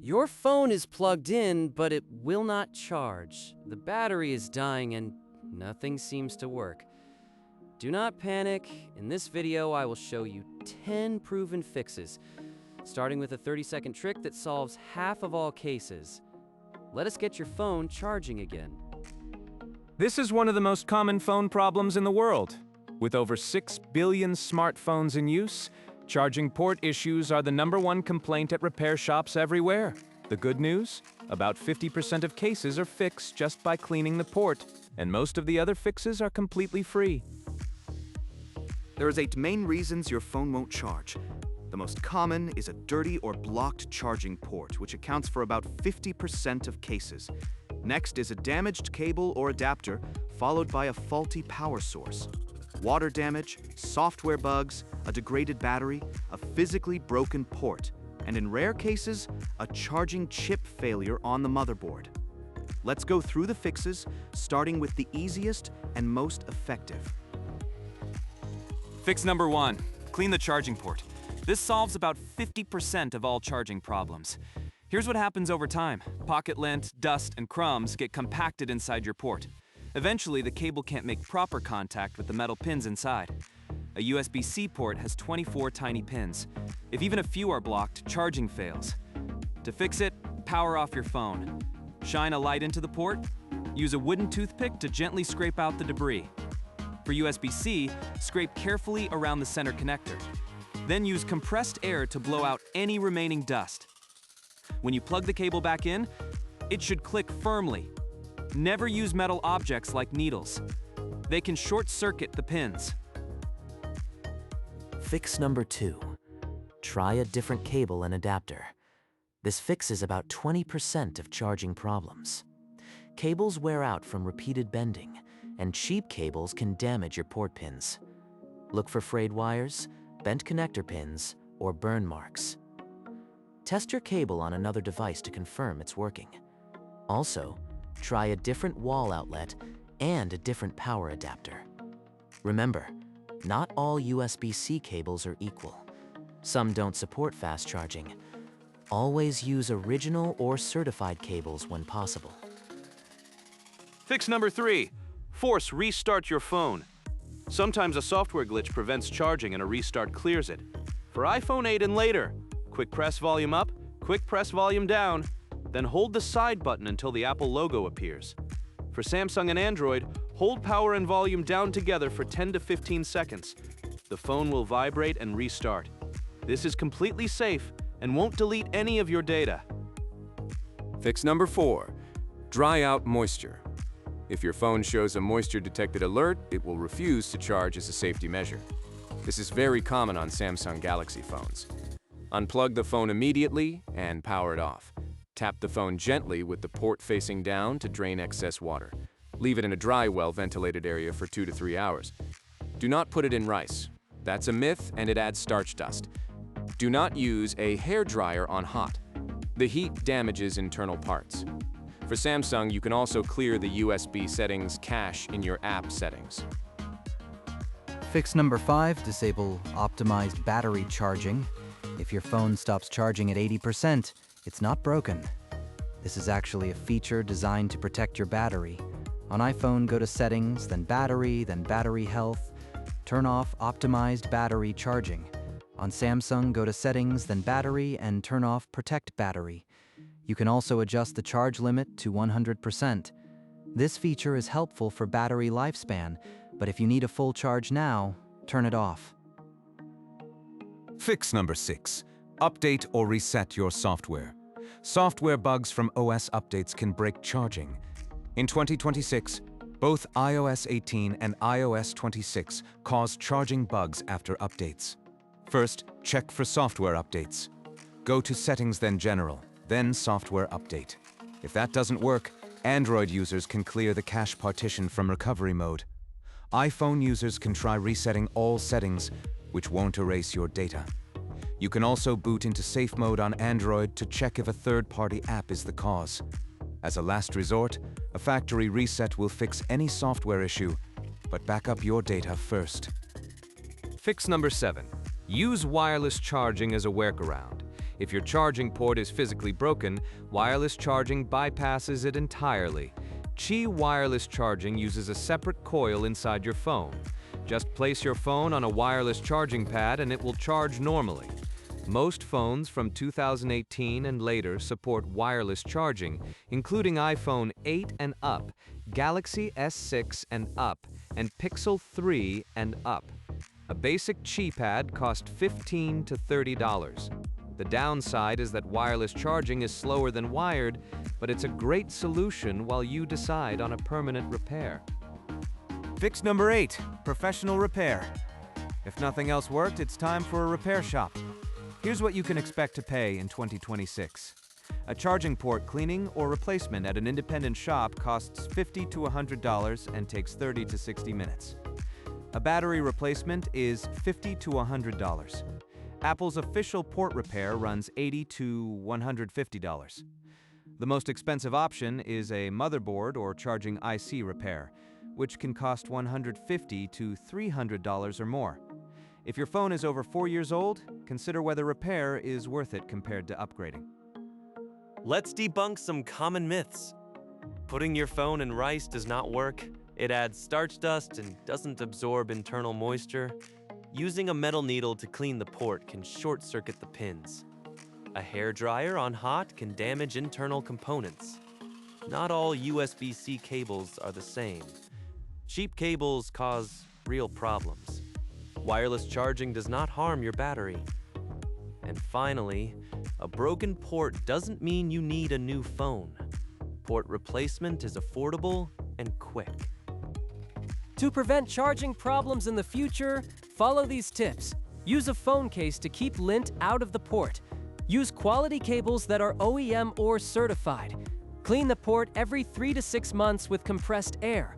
Your phone is plugged in, but it will not charge. The battery is dying and nothing seems to work. Do not panic. In this video, I will show you 10 proven fixes, starting with a 30-second trick that solves half of all cases. Let us get your phone charging again. This is one of the most common phone problems in the world. With over 6 billion smartphones in use, charging port issues are the #1 complaint at repair shops everywhere. The good news? About 50% of cases are fixed just by cleaning the port, and most of the other fixes are completely free. There is 8 main reasons your phone won't charge. The most common is a dirty or blocked charging port, which accounts for about 50% of cases. Next is a damaged cable or adapter, followed by a faulty power source. Water damage, software bugs, a degraded battery, a physically broken port, and in rare cases, a charging chip failure on the motherboard. Let's go through the fixes, starting with the easiest and most effective. Fix number 1, clean the charging port. This solves about 50% of all charging problems. Here's what happens over time. Pocket lint, dust, and crumbs get compacted inside your port. Eventually, the cable can't make proper contact with the metal pins inside. A USB-C port has 24 tiny pins. If even a few are blocked, charging fails. To fix it, power off your phone. Shine a light into the port. Use a wooden toothpick to gently scrape out the debris. For USB-C, scrape carefully around the center connector. Then use compressed air to blow out any remaining dust. When you plug the cable back in, it should click firmly. Never use metal objects like needles. They can short-circuit the pins. Fix number 2. Try a different cable and adapter. This fixes about 20% of charging problems. Cables wear out from repeated bending, and cheap cables can damage your port pins. Look for frayed wires, bent connector pins, or burn marks. Test your cable on another device to confirm it's working. Also, try a different wall outlet and a different power adapter. Remember, not all USB-C cables are equal. Some don't support fast charging. Always use original or certified cables when possible. Fix number 3, force restart your phone. Sometimes a software glitch prevents charging and a restart clears it. For iPhone 8 and later, quick press volume up, quick press volume down, then hold the side button until the Apple logo appears. For Samsung and Android, hold power and volume down together for 10 to 15 seconds. The phone will vibrate and restart. This is completely safe and won't delete any of your data. Fix number 4, dry out moisture. If your phone shows a moisture-detected alert, it will refuse to charge as a safety measure. This is very common on Samsung Galaxy phones. Unplug the phone immediately and power it off. Tap the phone gently with the port facing down to drain excess water. Leave it in a dry, well-ventilated area for 2 to 3 hours. Do not put it in rice. That's a myth and it adds starch dust. Do not use a hairdryer on hot. The heat damages internal parts. For Samsung, you can also clear the USB settings cache in your app settings. Fix number 5, disable optimized battery charging. If your phone stops charging at 80%, it's not broken. This is actually a feature designed to protect your battery. On iPhone, go to Settings, then Battery Health. Turn off Optimized Battery Charging. On Samsung, go to Settings, then Battery, and turn off Protect Battery. You can also adjust the charge limit to 100%. This feature is helpful for battery lifespan, but if you need a full charge now, turn it off. Fix number 6, update or reset your software. Software bugs from OS updates can break charging. In 2026, both iOS 18 and iOS 26 cause charging bugs after updates. First, check for software updates. Go to Settings, then General, then Software Update. If that doesn't work, Android users can clear the cache partition from recovery mode. iPhone users can try resetting all settings, which won't erase your data. You can also boot into safe mode on Android to check if a third-party app is the cause. As a last resort, a factory reset will fix any software issue, but back up your data first. Fix number 7, use wireless charging as a workaround. If your charging port is physically broken, wireless charging bypasses it entirely. Qi wireless charging uses a separate coil inside your phone. Just place your phone on a wireless charging pad and it will charge normally. Most phones from 2018 and later support wireless charging, including iPhone 8 and up, Galaxy S6 and up, and Pixel 3 and up. A basic Qi pad costs $15 to $30. The downside is that wireless charging is slower than wired, but it's a great solution while you decide on a permanent repair. Fix number 8, professional repair. If nothing else worked, it's time for a repair shop. Here's what you can expect to pay in 2026. A charging port cleaning or replacement at an independent shop costs $50 to $100 and takes 30 to 60 minutes. A battery replacement is $50 to $100. Apple's official port repair runs $80 to $150. The most expensive option is a motherboard or charging IC repair, which can cost $150 to $300 or more. If your phone is over 4 years old, consider whether repair is worth it compared to upgrading. Let's debunk some common myths. Putting your phone in rice does not work. It adds starch dust and doesn't absorb internal moisture. Using a metal needle to clean the port can short-circuit the pins. A hairdryer on hot can damage internal components. Not all USB-C cables are the same. Cheap cables cause real problems. Wireless charging does not harm your battery. And finally, a broken port doesn't mean you need a new phone. Port replacement is affordable and quick. To prevent charging problems in the future, follow these tips. Use a phone case to keep lint out of the port. Use quality cables that are OEM or certified. Clean the port every 3 to 6 months with compressed air.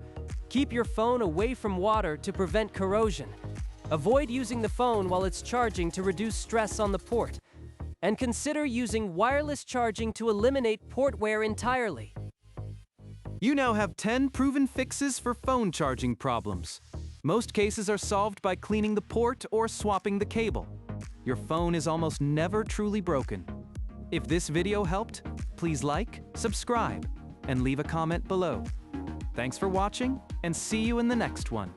Keep your phone away from water to prevent corrosion. Avoid using the phone while it's charging to reduce stress on the port. And consider using wireless charging to eliminate port wear entirely. You now have 10 proven fixes for phone charging problems. Most cases are solved by cleaning the port or swapping the cable. Your phone is almost never truly broken. If this video helped, please like, subscribe, and leave a comment below. Thanks for watching, and see you in the next one.